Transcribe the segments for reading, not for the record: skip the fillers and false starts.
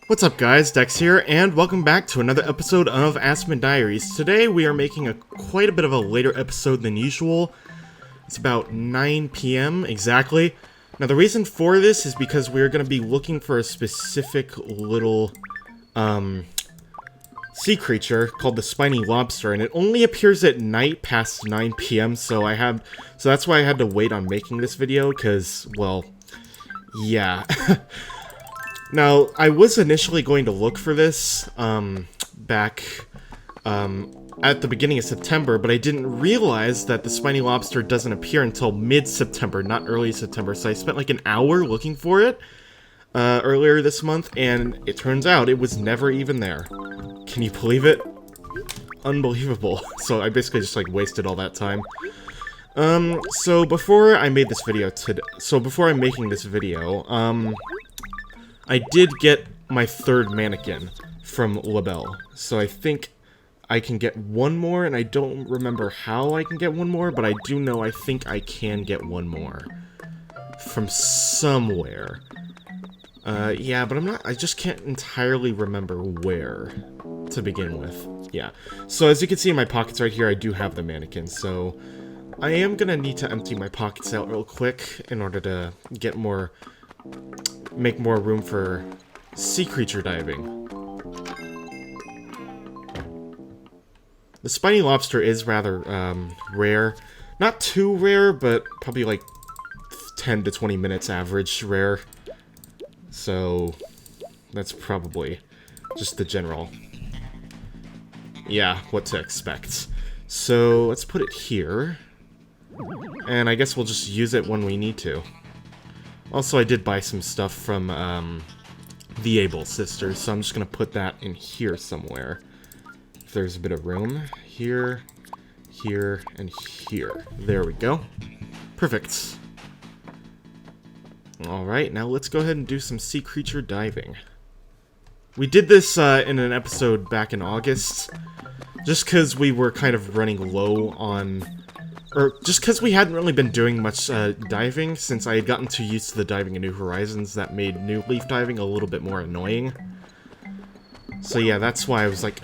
What's up guys, Dex here, and welcome back to another episode of Aspen Diaries. Today we are making quite a bit of a later episode than usual. It's about 9 p.m. exactly. Now the reason for this is because we're going to be looking for a specific little sea creature called the Spiny Lobster, and it only appears at night past 9 p.m. So that's why I had to wait on making this video, because, well, yeah. Now, I was initially going to look for this, back, at the beginning of September, but I didn't realize that the Spiny Lobster doesn't appear until mid-September, not early September, so I spent like an hour looking for it, earlier this month, and it turns out it was never even there. Can you believe it? Unbelievable. So I basically just, like, wasted all that time. So before I made this video before I'm making this video, I did get my third mannequin from Labelle, so I think I can get one more, and I don't remember how I can get one more, but I do know I think I can get one more from somewhere. Yeah, but I just can't entirely remember where to begin with. Yeah, so as you can see in my pockets right here, I do have the mannequin, so I am gonna need to empty my pockets out real quick in order to make more room for sea creature diving. The Spiny Lobster is rather rare. Not too rare, but probably like 10 to 20 minutes average rare. So that's probably just the general. Yeah, what to expect. So let's put it here. And I guess we'll just use it when we need to. Also, I did buy some stuff from the Able Sisters, so I'm just going to put that in here somewhere. If there's a bit of room. Here, here, and here. There we go. Perfect. Alright, now let's go ahead and do some sea creature diving. We did this in an episode back in August, just because we were kind of running low on... Or just because we hadn't really been doing much diving, since I had gotten too used to the diving in New Horizons, that made New Leaf diving a little bit more annoying. So yeah, that's why I was like,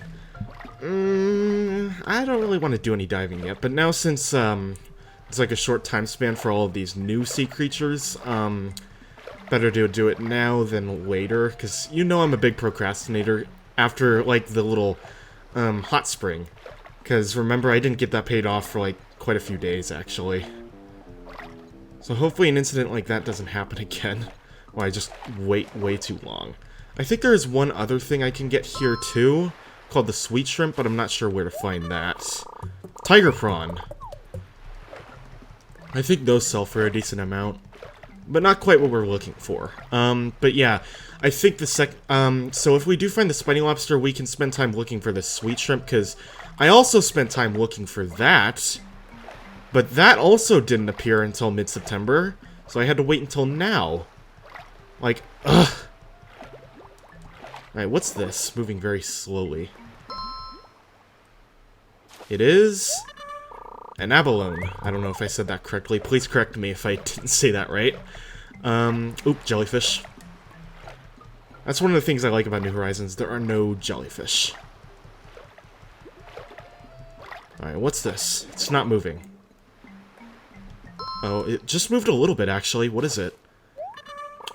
I don't really want to do any diving yet. But now since it's like a short time span for all of these new sea creatures, better to do it now than later, because you know I'm a big procrastinator after like the little hot spring. Because remember, I didn't get that paid off for like quite a few days, actually. So hopefully an incident like that doesn't happen again, while I just wait way too long. I think there is one other thing I can get here too, called the sweet shrimp, but I'm not sure where to find that. Tiger prawn. I think those sell for a decent amount, but not quite what we're looking for. But yeah, I think so if we do find the Spiny Lobster, we can spend time looking for the sweet shrimp, because I also spent time looking for that. But that also didn't appear until mid-September, so I had to wait until now. Like, ugh. Alright, what's this? Moving very slowly. It is an abalone. I don't know if I said that correctly. Please correct me if I didn't say that right. Oop, jellyfish. That's one of the things I like about New Horizons. There are no jellyfish. Alright, what's this? It's not moving. Oh, it just moved a little bit, actually. What is it?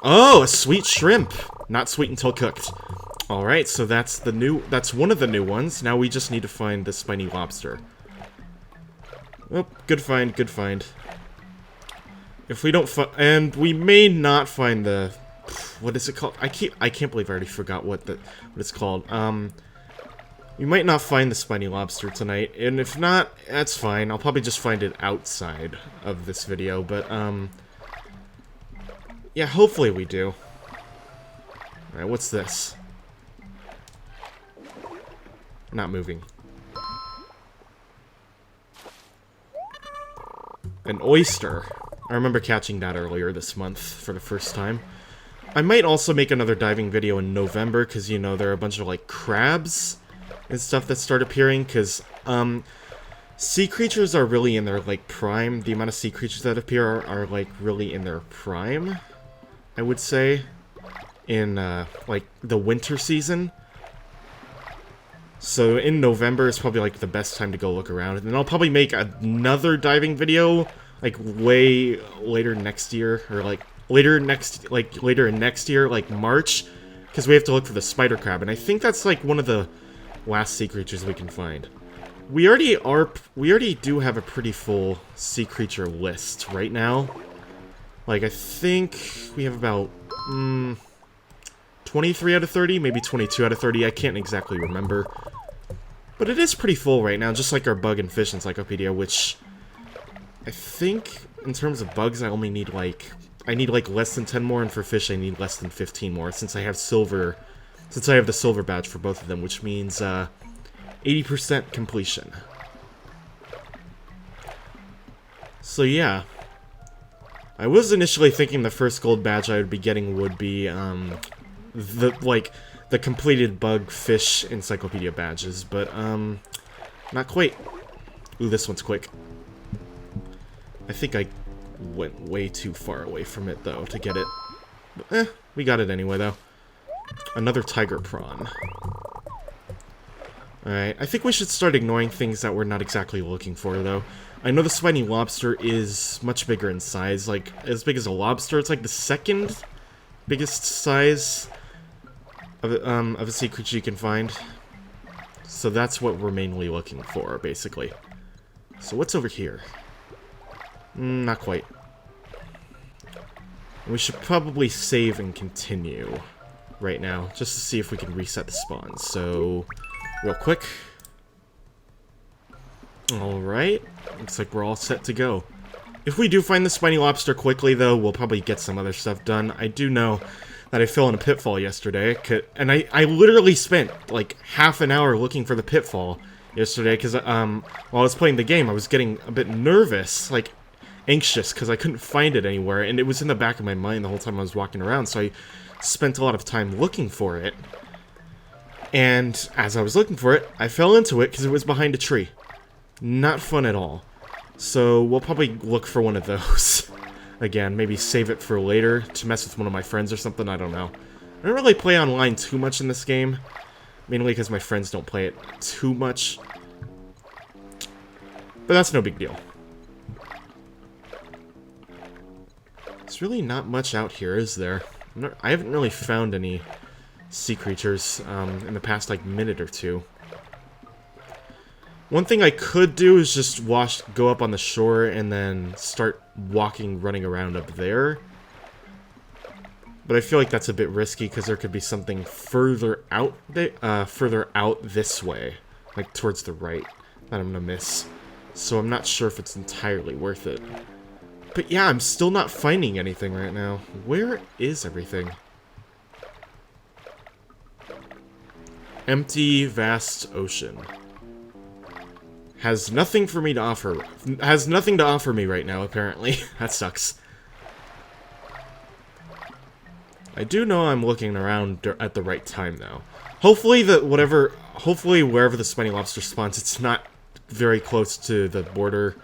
Oh, a sweet shrimp! Not sweet until cooked. Alright, so that's one of the new ones. Now we just need to find the Spiny Lobster. Oh, good find, good find. If we don't and we may not find the... What is it called? I can't believe I already forgot what it's called. We might not find the Spiny Lobster tonight, and if not, that's fine. I'll probably just find it outside of this video, but, yeah, hopefully we do. Alright, what's this? Not moving. An oyster. I remember catching that earlier this month for the first time. I might also make another diving video in November, because, you know, there are a bunch of, like, crabs and stuff that start appearing, because, sea creatures are really in their, like, prime. The amount of sea creatures that appear are like, really in their prime, I would say. in like the winter season. So in November is probably like the best time to go look around, and then I'll probably make another diving video like way later next year, or like later in next year, like March, because we have to look for the spider crab, and I think that's like one of the last sea creatures we can find. We already do have a pretty full sea creature list right now. Like, I think we have about 23 out of 30, maybe 22 out of 30, I can't exactly remember. But it is pretty full right now, just like our bug and fish encyclopedia, which I think in terms of bugs I only need like less than 10 more, and for fish I need less than 15 more, since I have the silver badge for both of them, which means 80% completion. So yeah, I was initially thinking the first gold badge I would be getting would be the completed bug fish encyclopedia badges, but not quite. Ooh, this one's quick. I think I went way too far away from it though to get it. But, we got it anyway though. Another tiger prawn. Alright, I think we should start ignoring things that we're not exactly looking for though. I know the spiny lobster is much bigger in size, like as big as a lobster. It's like the second biggest size of a sea creature you can find. So that's what we're mainly looking for, basically. So what's over here? Not quite. We should probably save and continue right now, just to see if we can reset the spawn. So, real quick. Alright, looks like we're all set to go. If we do find the spiny lobster quickly, though, we'll probably get some other stuff done. I do know that I fell in a pitfall yesterday, and I literally spent, like, half an hour looking for the pitfall yesterday, because, while I was playing the game, I was getting a bit nervous, like, anxious, because I couldn't find it anywhere, and it was in the back of my mind the whole time I was walking around, so I spent a lot of time looking for it. And as I was looking for it, I fell into it because it was behind a tree. Not fun at all. So we'll probably look for one of those. Again, maybe save it for later to mess with one of my friends or something, I don't know. I don't really play online too much in this game. Mainly because my friends don't play it too much. But that's no big deal. There's really not much out here, is there? I haven't really found any sea creatures in the past, like, minute or two. One thing I could do is just go up on the shore and then start running around up there. But I feel like that's a bit risky because there could be something further out this way, like towards the right, that I'm gonna miss. So I'm not sure if it's entirely worth it. But yeah, I'm still not finding anything right now. Where is everything? Empty, vast ocean. Has nothing for me to offer. Has nothing to offer me right now, apparently. That sucks. I do know I'm looking around at the right time, though. Hopefully wherever the spiny lobster spawns, it's not very close to the border,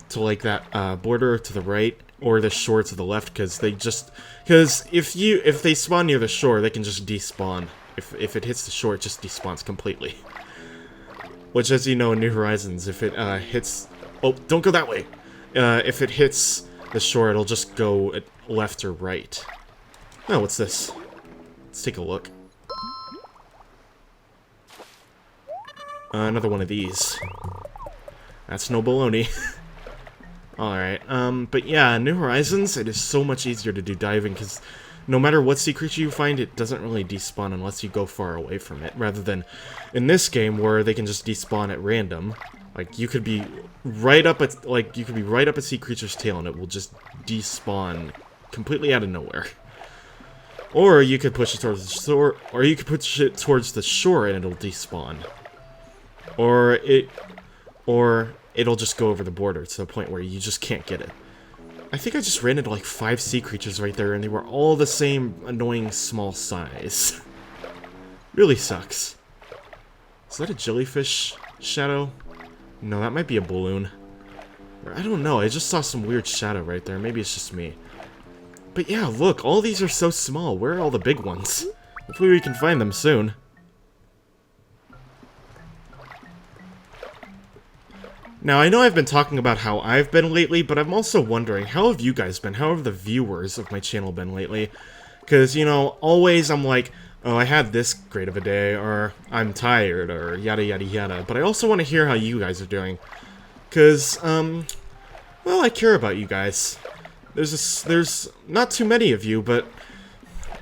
to like that border to the right, or the shore to the left, because if they spawn near the shore, they can just despawn. If it hits the shore, it just despawns completely. Which, as you know, in New Horizons, if it hits... Oh, don't go that way! If it hits the shore, it'll just go left or right. Oh, what's this? Let's take a look. Another one of these. That's no baloney. Alright, but yeah, New Horizons, it is so much easier to do diving, because no matter what sea creature you find, it doesn't really despawn unless you go far away from it, rather than in this game where they can just despawn at random. Like, you could be right up at a sea creature's tail and it will just despawn completely out of nowhere. Or you could push it towards the shore, and it'll despawn. Or it'll just go over the border to the point where you just can't get it. I think I just ran into like 5 sea creatures right there, and they were all the same annoying small size. Really sucks. Is that a jellyfish shadow? No, that might be a balloon. I don't know, I just saw some weird shadow right there. Maybe it's just me. But yeah, look, all these are so small. Where are all the big ones? Hopefully we can find them soon. Now, I know I've been talking about how I've been lately, but I'm also wondering, how have you guys been? How have the viewers of my channel been lately? Because, you know, always I'm like, oh, I had this great of a day, or I'm tired, or yada yada yada. But I also want to hear how you guys are doing. Because, well, I care about you guys. There's not too many of you, but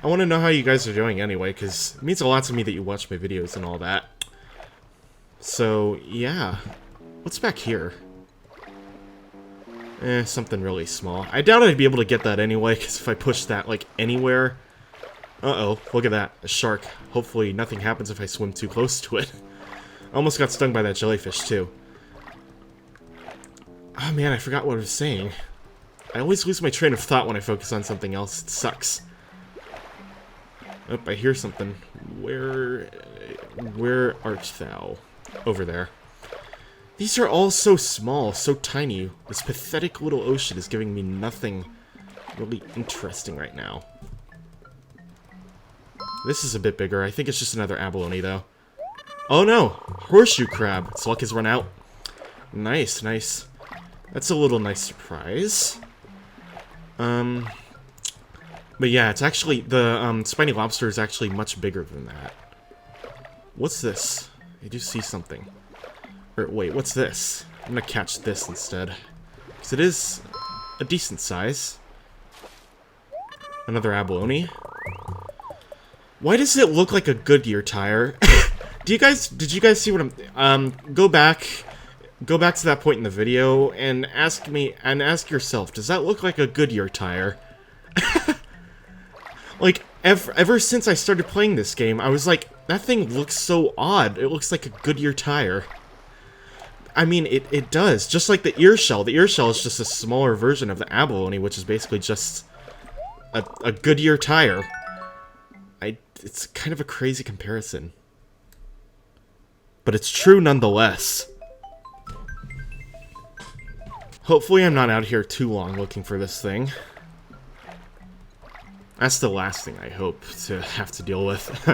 I want to know how you guys are doing anyway, because it means a lot to me that you watch my videos and all that. So, yeah. What's back here? Something really small. I doubt I'd be able to get that anyway, because if I push that, like, anywhere... Uh-oh, look at that. A shark. Hopefully nothing happens if I swim too close to it. I almost got stung by that jellyfish, too. Oh man, I forgot what I was saying. I always lose my train of thought when I focus on something else. It sucks. Oh, I hear something. Where art thou? Over there. These are all so small, so tiny. This pathetic little ocean is giving me nothing really interesting right now. This is a bit bigger. I think it's just another abalone, though. Oh no! Horseshoe crab. Its luck has run out. Nice, nice. That's a little nice surprise. But yeah, it's actually, the, spiny lobster is actually much bigger than that. What's this? I do see something. Or, wait, what's this? I'm gonna catch this instead. Because it is a decent size. Another abalone. Why does it look like a Goodyear tire? Did you guys see what I'm, go back to that point in the video and ask yourself, does that look like a Goodyear tire? Like, ever since I started playing this game, I was like, that thing looks so odd. It looks like a Goodyear tire. I mean, it does. Just like the ear shell. The ear shell is just a smaller version of the abalone, which is basically just a Goodyear tire. It's kind of a crazy comparison. But it's true nonetheless. Hopefully I'm not out here too long looking for this thing. That's the last thing I hope to have to deal with.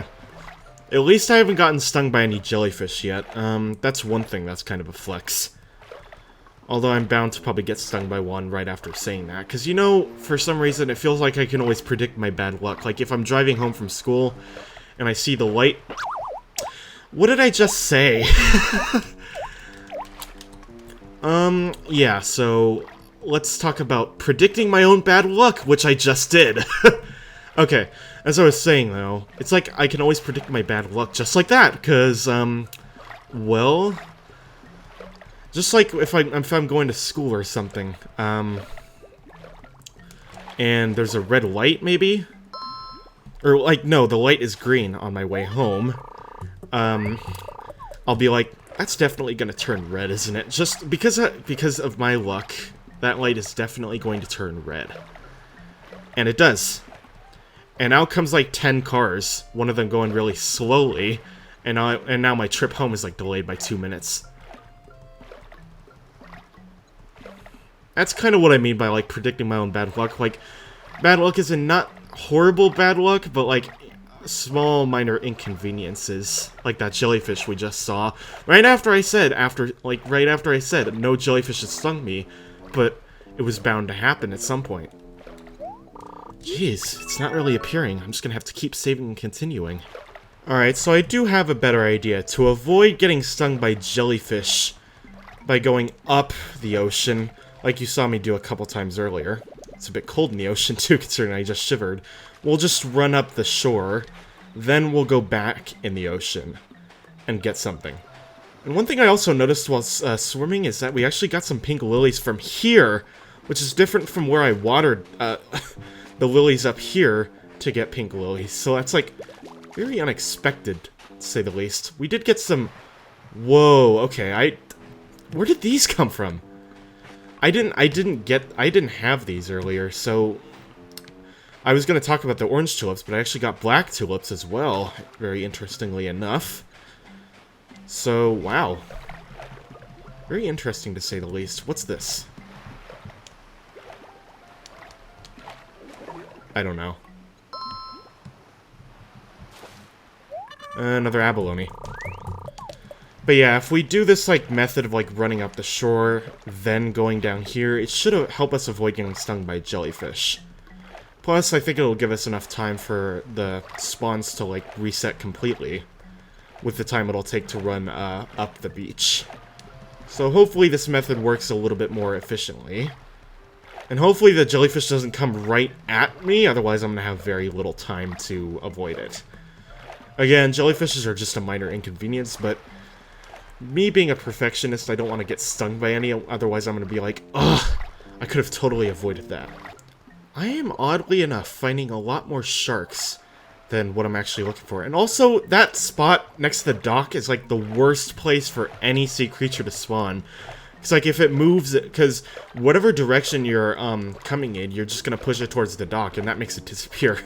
At least I haven't gotten stung by any jellyfish yet. That's one thing that's kind of a flex. Although I'm bound to probably get stung by one right after saying that. Because, you know, for some reason it feels like I can always predict my bad luck. Like, if I'm driving home from school and I see the light... What did I just say? Yeah, so... Let's talk about predicting my own bad luck, which I just did. Okay, as I was saying, though, it's like I can always predict my bad luck just like that, because, well... Just like if I'm going to school or something, and there's a red light, maybe? Or, like, no, the light is green on my way home. I'll be like, that's definitely gonna turn red, isn't it? Just because of my luck, that light is definitely going to turn red. And it does. And out comes, like, 10 cars, one of them going really slowly, and now my trip home is, like, delayed by 2 minutes. That's kind of what I mean by, like, predicting my own bad luck. Like, bad luck is not horrible bad luck, but, like, small, minor inconveniences. Like that jellyfish we just saw. Right after I said, no jellyfish had stung me, but it was bound to happen at some point. Jeez, it's not really appearing. I'm just gonna have to keep saving and continuing. Alright, so I do have a better idea. To avoid getting stung by jellyfish by going up the ocean, like you saw me do a couple times earlier. It's a bit cold in the ocean too, considering I just shivered. We'll just run up the shore, then we'll go back in the ocean and get something. And one thing I also noticed while swimming is that we actually got some pink lilies from here, which is different from where I watered the lilies up here to get pink lilies. So that's, like, very unexpected, to say the least. We did get some... Whoa, okay, where did these come from? I didn't have these earlier, so... I was going to talk about the orange tulips, but I actually got black tulips as well, very interestingly enough. So, wow. Very interesting to say the least. What's this? I don't know. Another abalone. But yeah, if we do this, like, method of, like, running up the shore, then going down here, it should help us avoid getting stung by jellyfish. Plus, I think it'll give us enough time for the spawns to, like, reset completely, with the time it'll take to run, up the beach. So hopefully this method works a little bit more efficiently. And hopefully the jellyfish doesn't come right at me, otherwise I'm gonna have very little time to avoid it. Again, jellyfishes are just a minor inconvenience, but me being a perfectionist, I don't want to get stung by any, otherwise I'm going to be like, ugh, I could have totally avoided that. I am, oddly enough, finding a lot more sharks than what I'm actually looking for. And also, that spot next to the dock is, like, the worst place for any sea creature to spawn. It's like, if it moves, because whatever direction you're, coming in, you're just going to push it towards the dock, and that makes it disappear.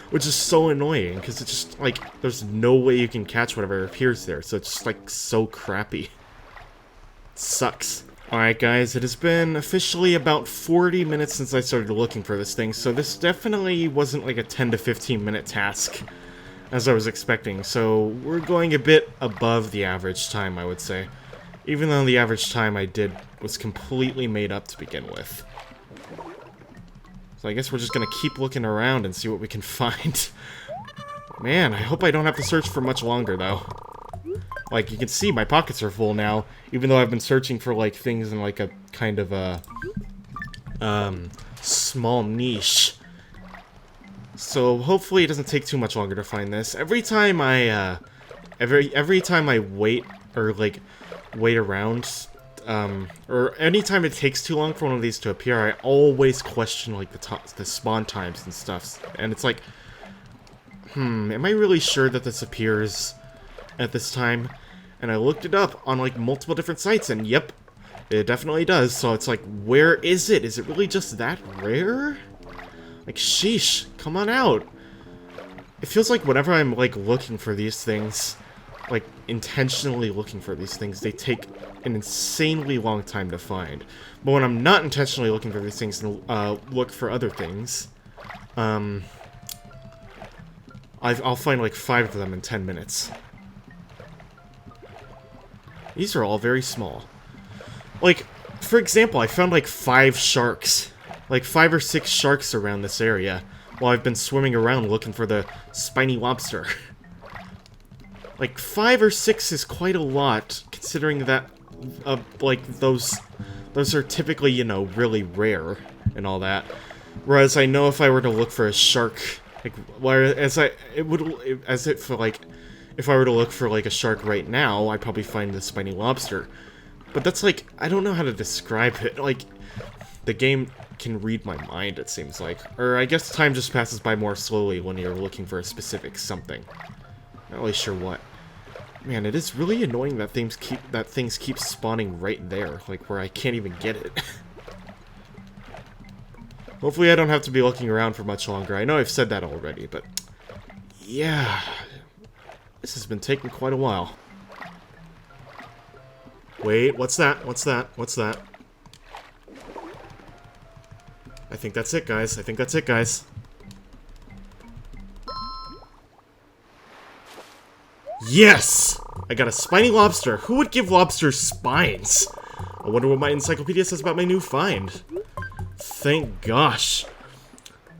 Which is so annoying, because it's just, like, there's no way you can catch whatever appears there, so it's just, like, so crappy. It sucks. Alright guys, it has been officially about 40 minutes since I started looking for this thing, so this definitely wasn't like a 10 to 15 minute task, as I was expecting, so we're going a bit above the average time, I would say. Even though the average time I did was completely made up to begin with. So I guess we're just gonna keep looking around and see what we can find. Man, I hope I don't have to search for much longer, though. Like, you can see my pockets are full now, even though I've been searching for, like, things in, like, a kind of a, small niche. So hopefully it doesn't take too much longer to find this. Every time I, every time I wait, or, like, wait around, or anytime it takes too long for one of these to appear, I always question, like, the spawn times and stuff. And it's like, am I really sure that this appears at this time? And I looked it up on, like, multiple different sites, and yep, it definitely does. So it's like, where is it? Is it really just that rare? Like, sheesh, come on out. It feels like whenever I'm, like, looking for these things, like, intentionally looking for these things, they take an insanely long time to find. But when I'm not intentionally looking for these things and look for other things, I'll find like 5 of them in 10 minutes. These are all very small. Like, for example, I found like 5 sharks. Like 5 or 6 sharks around this area while I've been swimming around looking for the spiny lobster. Like, 5 or 6 is quite a lot, considering that, like, those are typically, you know, really rare and all that. Whereas I know if I were to look for a shark, like, if I were to look for, like, a shark right now, I'd probably find the spiny lobster. But that's, like, I don't know how to describe it. Like, the game can read my mind, it seems like. Or I guess time just passes by more slowly when you're looking for a specific something. Not really sure what. Man, it is really annoying that things keep spawning right there, like where I can't even get it. Hopefully I don't have to be looking around for much longer. I know I've said that already, but yeah, this has been taking quite a while. Wait, what's that? What's that? What's that? I think that's it, guys. I think that's it, guys. Yes! I got a spiny lobster. Who would give lobsters spines? I wonder what my encyclopedia says about my new find. Thank gosh.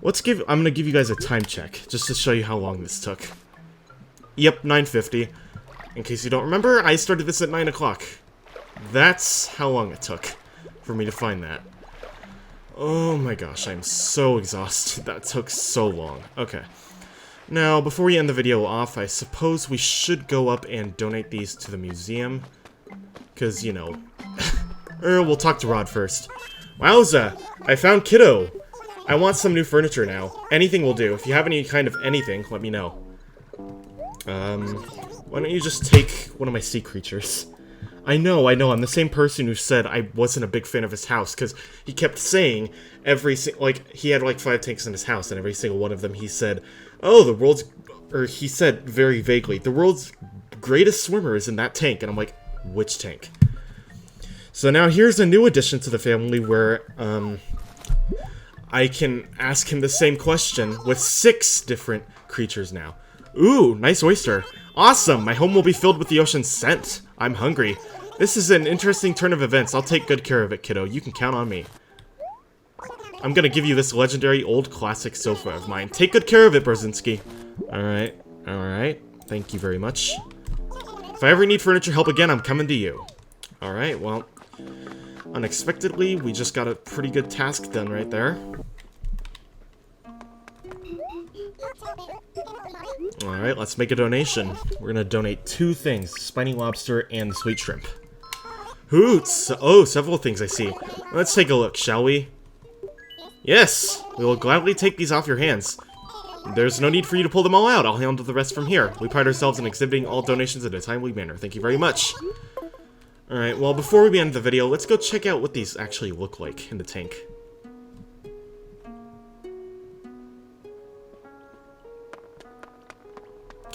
I'm gonna give you guys a time check, just to show you how long this took. Yep, 9:50. In case you don't remember, I started this at 9 o'clock. That's how long it took for me to find that. Oh my gosh, I'm so exhausted. That took so long. Okay. Now, before we end the video off, I suppose we should go up and donate these to the museum. Because, you know... we'll talk to Rod first. Wowza! I found Kiddo! I want some new furniture now. Anything will do. If you have any kind of anything, let me know. Why don't you just take one of my sea creatures? I know, I'm the same person who said I wasn't a big fan of his house, because he kept saying he had like 5 tanks in his house, and every single one of them he said, oh, he said very vaguely, the world's greatest swimmer is in that tank, and I'm like, which tank? So now here's a new addition to the family where, I can ask him the same question with 6 different creatures now. Ooh, nice oyster. Awesome, my home will be filled with the ocean's scent. I'm hungry. This is an interesting turn of events. I'll take good care of it, kiddo. You can count on me. I'm gonna give you this legendary old classic sofa of mine. Take good care of it, Brzezinski. Alright, alright. Thank you very much. If I ever need furniture help again, I'm coming to you. Alright, well, unexpectedly, we just got a pretty good task done right there. Alright, let's make a donation. We're gonna donate 2 things, Spiny Lobster and the Sweet Shrimp. Hoots! Oh, several things I see. Let's take a look, shall we? Yes! We will gladly take these off your hands. There's no need for you to pull them all out. I'll handle the rest from here. We pride ourselves in exhibiting all donations in a timely manner. Thank you very much. Alright, well, before we begin the video, let's go check out what these actually look like in the tank.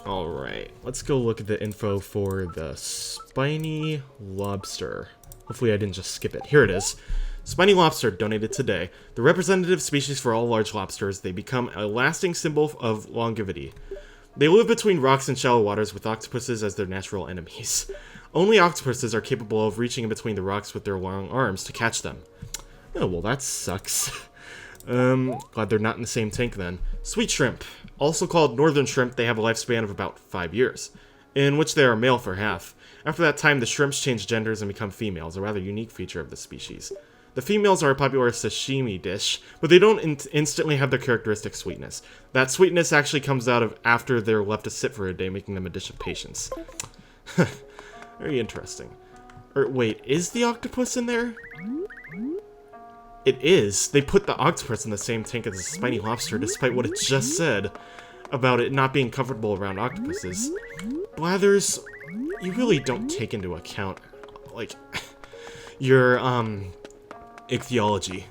Alright, let's go look at the info for the Spiny Lobster. Hopefully I didn't just skip it. Here it is. Spiny Lobster, donated today. The representative species for all large lobsters, they become a lasting symbol of longevity. They live between rocks and shallow waters with octopuses as their natural enemies. Only octopuses are capable of reaching in between the rocks with their long arms to catch them. Oh, well that sucks. Glad they're not in the same tank then. Sweet shrimp. Also called northern shrimp, they have a lifespan of about 5 years, in which they are male for half. After that time, the shrimps change genders and become females, a rather unique feature of the species. The females are a popular sashimi dish, but they don't instantly have their characteristic sweetness. That sweetness actually comes out of after they're left to sit for a day, making them a dish of patience. Very interesting. Wait, is the octopus in there? It is. They put the octopus in the same tank as the Spiny Lobster, despite what it just said about it not being comfortable around octopuses. Blathers, you really don't take into account, like, your, ichthyology.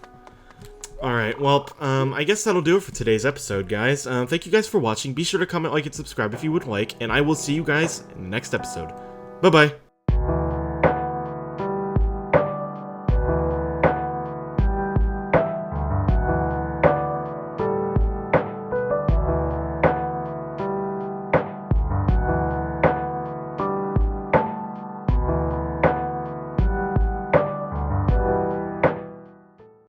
Alright, well, I guess that'll do it for today's episode, guys. Thank you guys for watching. Be sure to comment, like, and subscribe if you would like, and I will see you guys in the next episode. Bye-bye!